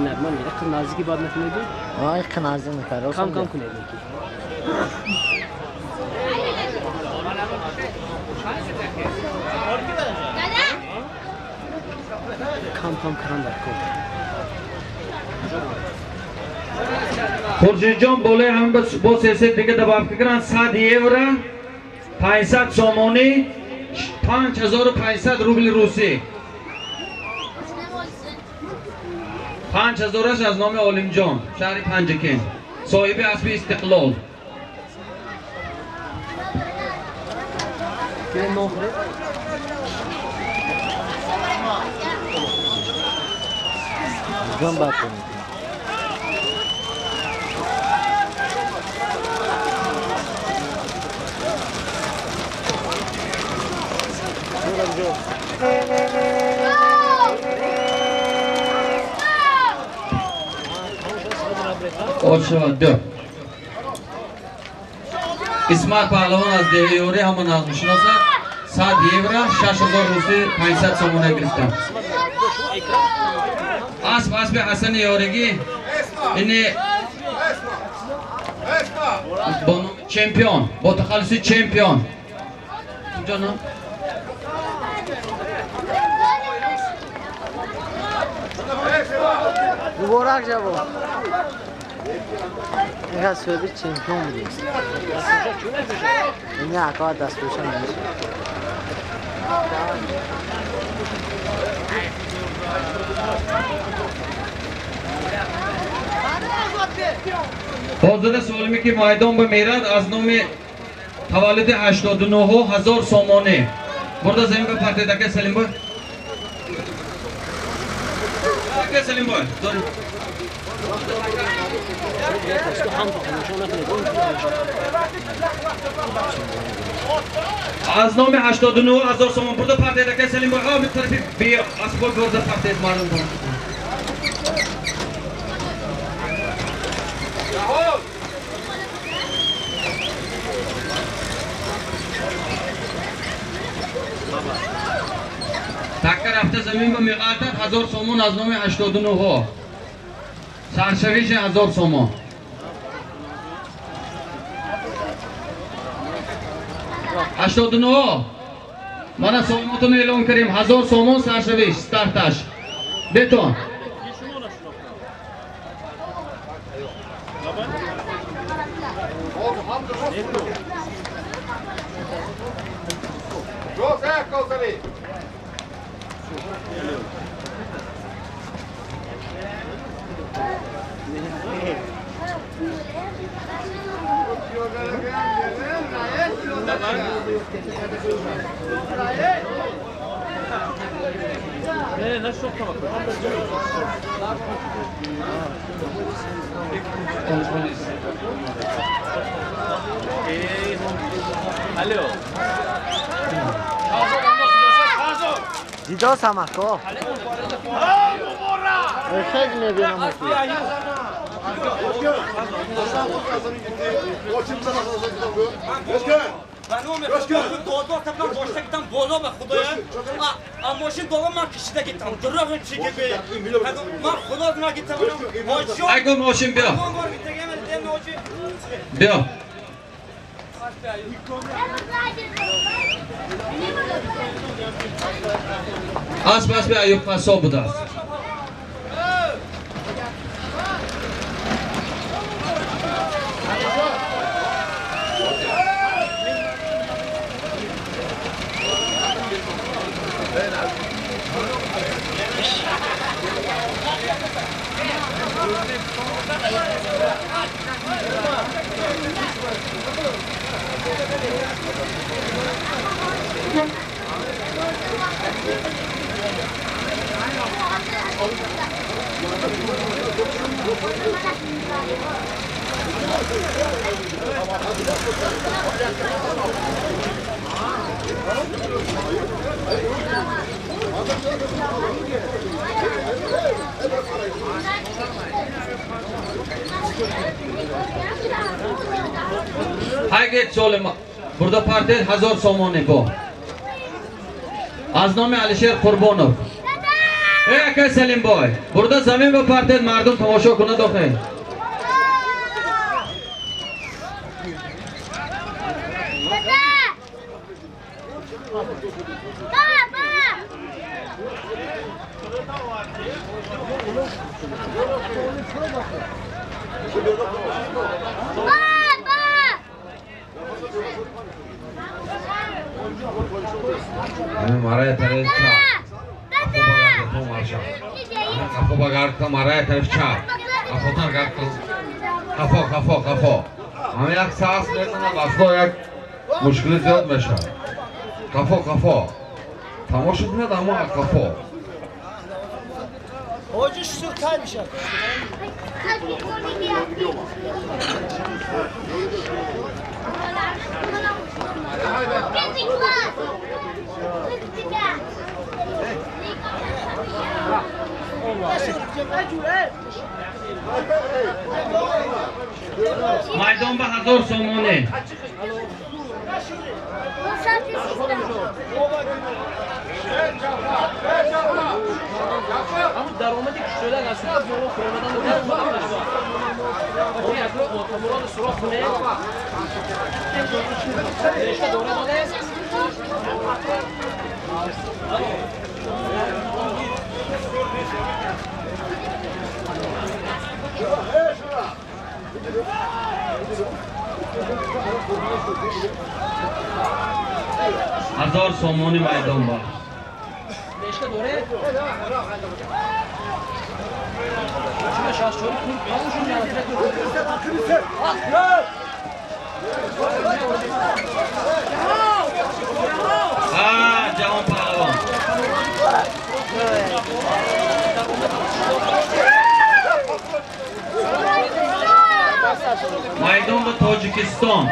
normal یک نازکی بعد نکنه دی ما یک نازک میکرد کم کنه دی کم کران در کن خورشید جان بالای هم با سیاست دیگه دباب کردن 100 یورو 500 سومانی 5500 روبل روسی 5000 از نام عالم جان شهر پنجکن صاحب اسب استقلال که نوخره جان باید کنید دو اسمت پهلوان از دیواره همون نظم شناسه 100 یورو 6000 روسی 500 سومونه گرفتن اسب حسن یارگی این چمپیون با تخلص چمپیون جانم مبارک جواب اینقدر سویدی چمپیون بودیم این اکا دست بوشن میشه حاضر سالمی که میدان به میرد از نام تولد 89 1000 سومانه برده زمین به پرده دکه سلیم باید دکه سلیم باید از نام 89 1000 سومان برده پرده دکه سلیم باید آمید طرفی بیا اسبال برده پرده مردم باید تکه رفته زمین به میقاتت 1000 سومون از نام 89 ها سرشویش 1000 سومون هشتاد و نه من سوماتون اعلام کردیم 1000 سومون سرشویش ستارتش بتون Yok, ayak kalkali. دیدا سمکا خیلی میبینم اگه ماشین بیا بیا اسب ایوب قصاب بوده است اگه سال ما burada parti 1000 somoni bu از نام علیشیر قربانov ای اکای سلیم بای burada زمین با parti مردم تماشا کنه داخل مرای طرف چپ خفو بگرد که مرای طرف چپ خفوتر گرد که خفو همین یک ساس میکنه بسلا یک مشکل زیاد میشه خفو تماشا کنید اما خفو Hoca şu sürtaymış ya. Maydon به 1000 somoni Ama daromadi küçüler aslında bu formadan da biraz var. O yaklı o tamuran surat ne? İşte doğru da ne? Hazar somoni maydon var. İşte doğru. Şuna şans çok kul kalmışım ya. Ha, Cahan Pahlavon. Maydon bu Tojikiston.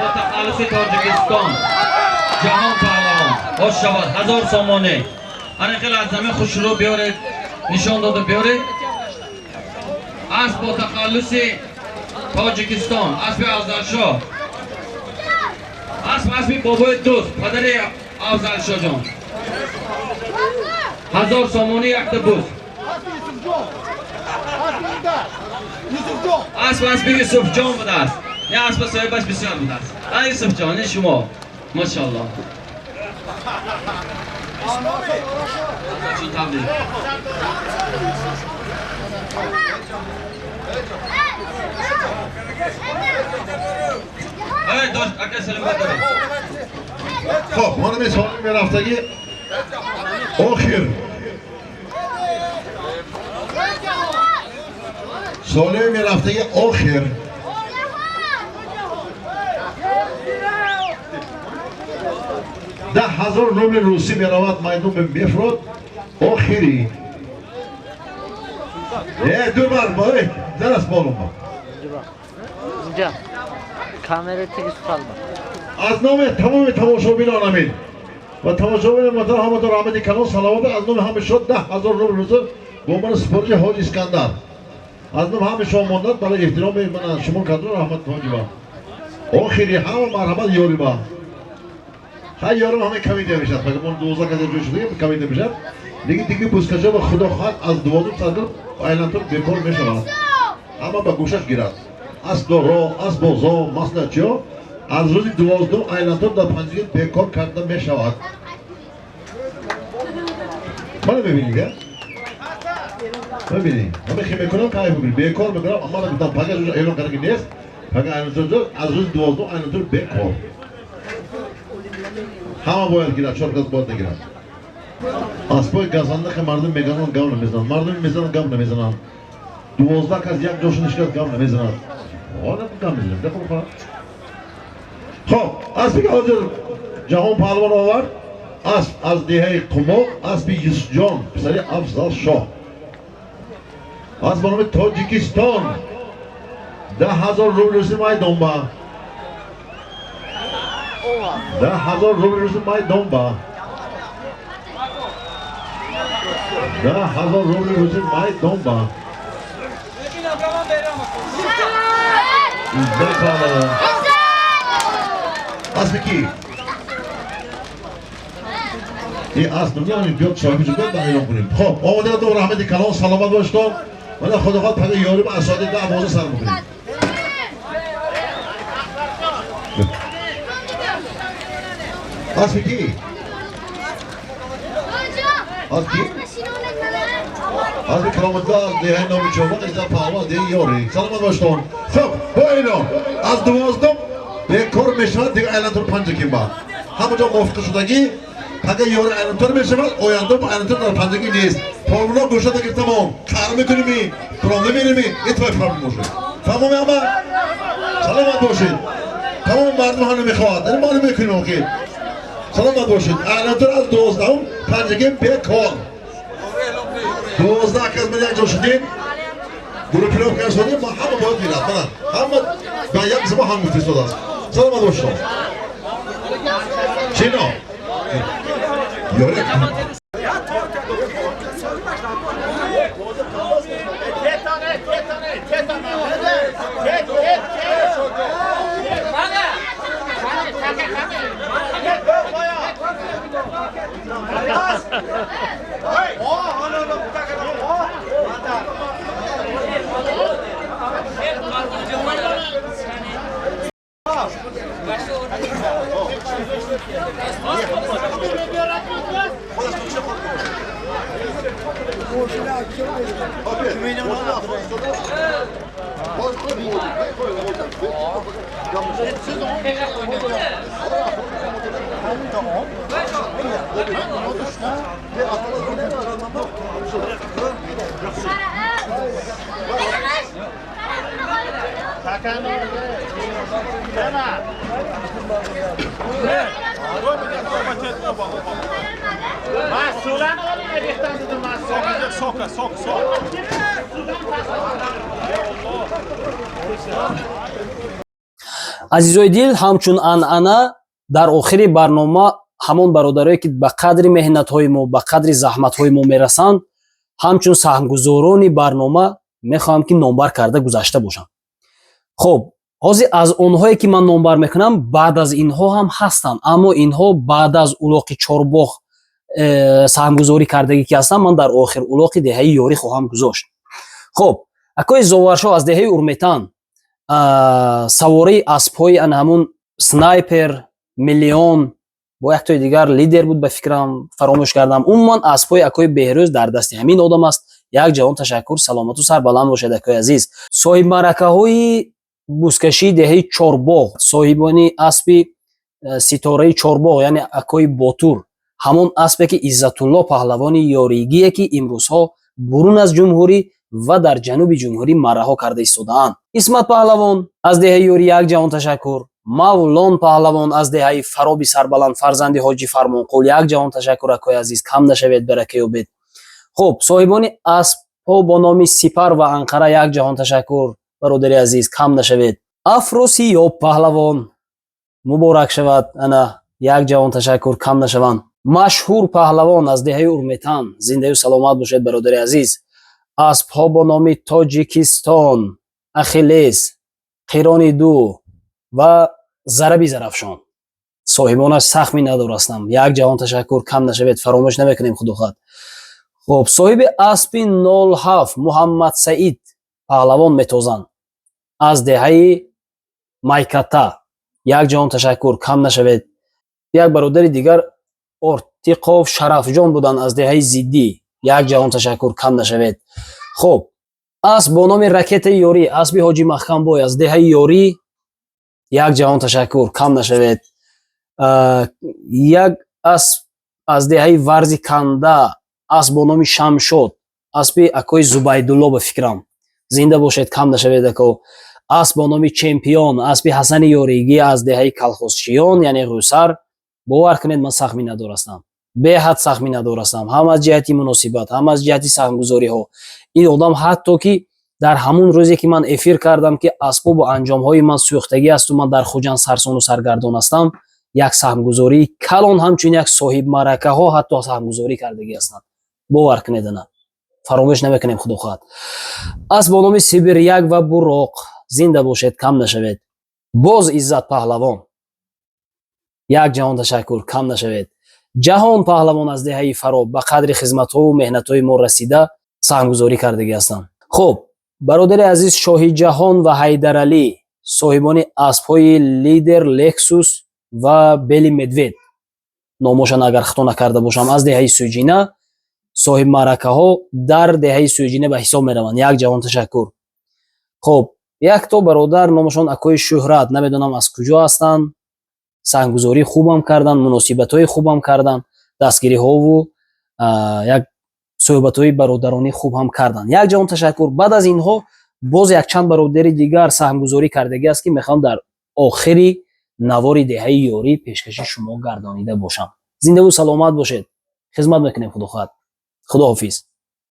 از تخلص تاجیکستان جهان پهلوان خوش شود 1000 somoni آن خیلی از زمین خوش رو بیارید نشان داده بیارید اسب با تخلص تاجیکستان اسب افضلشاه اسبی بابای دوست پدر افضلشاه جان 1000 somoni یک دبوس اسب یوسف جان بوده است نه اسب صاحبش بسیار بوده است یوسف جان این شما ماشاءالله چی تبلیغ ای داشت اکه سلامت داره خب خانم سالم رفتگی آخر سالم رفتگی آخر 10,000 روبل روسی میرود میدون به بفرود آخری دو بار باید درست بالون با اینجا کامera تیز salma. از نام تمام تماشابینان امین و تماشابین محترم همه رحمت کلام صلوات از نام همه شد 10,000 روبل روسی به عنوان سپرج حاج اسکندر از نام همه شما مانداد برای احترام من شما قدر رحمت حاجی با آخری همه مرحمت یاری با های یارم همه کمیده میشد فقط من 12 کسی روی شده کمیده میشد دیگه بوسکجا به خدا خواهد از 12 سال ایلانتر بکار میشود اما به گوشش گیرد از دورا از بازا مثلا چیا از روز 12 ایلانتر در پنجگیر بکار کرده میشود منو ببینید ببینید همه خیلی میکنم کاری ببینید بکار میکنم اما من گفتم پاگه روز ایلان کرده نیست پاگه ایلانتر از روز 12 ایلانتر بکار همه باید گیرد چهار کس باید نگیرد اسبای گزنده که مردم میگنن گام نمیزنن مردم میزنن گام نمیزنن 12 کس یک جاشون نشکست گام نمیزنن آنها گام میزنن دفعه بخورم خب اسبی که حاضر جهان پهلوان آورد اسب از دهه قماق اسبی یوسف جان پسری افضل شاه اسب به نام تاجیکستان 10,000 روبل روسی میدان با 10,000 روبل روسی میدان با 10,000 روبل روسی میدان با اسب کی؟ این اسب نمیدونم بیاد شاهی جو بیاد اعلام کنیم خب آماده دو رحمت کلام سلامت باشتم من خدا خواهد پگه یاری با اساده 10 سر بکنیم اسب کی؟ اسب کی؟ اسب کرامت از دیه نامی چوبان از در پهلوان دیه یاری سلامت باشتم خب با اینا از 12 به کار میشود دیگه ایلانتر 5 کیم با همونجا موافق شدگی پگه یاری ایلانتر میشود آینده با ایلانتر در 5 نیست پرمونا گوشه دیگه تمام کار میکنیمی پرونده میرمی اتفاق پرابلم باشه تمام اما سلامت باشید تمام مردم هم نمیخواد این ما نمیکنیم اوکی سلامت باشید ایلانتر از 12 5 به کار 12 کس من یک جا شدیم گروه پیلوف که شدیم ما همه باید میرد همه به یک زمان هم گفتی شده است سلامت باشید چی نو؟ یاره азизои дил ҳамчун анъана дар охири барнома ҳамон бародарое ки ба қадри меҳнатҳои мо ба қадри заҳматҳои мо мерасанд ҳамчун саҳмгузорони барнома мехоҳам ки номбар карда гузашта бошам хуб ҳозир аз онҳое ки ман номбар мекунам баъд аз инҳо ҳам ҳастанд аммо инҳо баъд аз улоқи чорбоғ саҳмгузорӣ кардагӣ ки ҳастанд ман дар охир улоқи деҳаи ёрӣ хоҳам гузошт хуб акои зоваршо аз деҳаи урметан савории аспҳои ана ҳамун снайпер миллион бо яктои дигар лидер буд ба фикрам фаромӯш кардам умуман аспҳои акои беҳрӯз дар дасти ҳамин одам аст як ҷаҳон ташаккур. Саломату сарбаланд бошед акои азиз. соҳибмаъракаҳои бузкашии деҳаи Чорбоғ, соҳибони аспи ситораи Чорбоғ, яъне акои Ботур, ҳамон аспе ки Иззатулло паҳлавони ёригие ки имрӯзҳо бурун аз ҷумҳурӣ ва дар ҷануби ҷумҳурӣ марраҳо карда истодаанд. Исмат паҳлавон аз деҳаи ёрӣ як ҷаҳон ташаккур. Мавлон паҳлавон аз деҳаи Фароби сарбаланд фарзанди ҳоҷи Фармонқул як ҷаҳон ташаккур акои азиз, кам нашавед, барака ёбед. хуб, соҳибони аспҳо бо номи Сипар ва Анқара як ҷаҳон ташаккур, бародари азиз, кам нашавед. Афросиёб паҳлавон, муборак шавад, ана як ҷаҳон ташаккур, кам нашаванд. Машҳур паҳлавон аз деҳаи Урметан, зиндаю саломат бошед бародари азиз. Аспҳо бо номи Тоҷикистон, Ахиллес, Қирони ду ва Зараби зарафшон. Соҳибонаш сахми надорастам, як ҷаҳон ташаккур, кам нашавед, фаромӯш намекунем худохоҳ. хуб, соҳиби аспи 07 Муҳаммад Саид паҳлавон метозанд аз деҳаи Майката, як ҷаҳон ташаккур, кам нашавед. як бародари дигар Ортиқов Шарафҷон буданд аз деҳаи Зиддӣ, як ҷаҳон ташаккур, кам нашавед. хуб, асп бо номи Ракетаи Ёрӣ, аспи Ҳоҷи Маҳкамбой аз деҳаи Ёрӣ, як ҷаҳон ташаккур, кам нашавед. як асп аз деҳаи Варзи Канда, асп бо номи Шамшод, аспи акои Зубайдулло ба фикрам, зинда бошед, кам нашавед ако. асп бо номи Чемпион, аспи Ҳасани Ёригӣ аз деҳаи Калхозчиён, яъне Ғӯсар. бовар кунед, ман сахмӣ надорастам, беҳад сахмӣ надорастам, ҳам аз ҷиҳати муносибат, ҳам аз ҷиҳати сахмгузориҳо. ин одам ҳатто ки дар ҳамун рӯзе ки ман эфир кардам ки асбобу анҷомҳои ман сӯхтагӣ асту, ман дар хуҷанд сарсону саргардон ҳастам, як сахмгузории калон ҳамчун як соҳибмаъракаҳо ҳатто сахмгузорӣ кардагӣ ҳастанд. бовар кунед, ана фаромӯш намекунем худохоҳад. асп бо номи Сибир-1 ва Буроқ, зинда бошед, кам нашавед. боз Иззат паҳлавон, як ҷаҳон ташаккур, кам нашавед. Ҷаҳон паҳлавон аз деҳаи Фароб ба қадри хизматҳову меҳнатҳои мо расида сахмгузорӣ кардагӣ ҳастанд. хуб, бародари азиз Шоҳиҷаҳон ва Ҳайдаралӣ, соҳибони аспҳои Лидер, Лексус ва Бели Медвед, номошан агар хато накарда бошам, аз деҳаи Сӯҷина, соҳибмаъракаҳо дар деҳаи Сӯҷина ба ҳисоб мераванд, як ҷаҳон ташаккур. хуб, якто бародар номашон акои Шӯҳрат, намедонам аз куҷо ҳастанд, сахмгузории хубам карданд, муносибатҳои хубам карданд, дастгириҳову як суҳбатҳои бародаронӣ хуб ҳам карданд. Як ҷаҳон ташаккур. Баъд аз инҳо боз якчанд бародари дигар сахмгузорӣ кардагӣ аст ки мехоҳам дар охири навори деҳаи Ёрӣ пешкаши шумо гардонида бошам. Зиндаву саломат бошед. хизмат мекунем худохоҳад. худоҳофиз.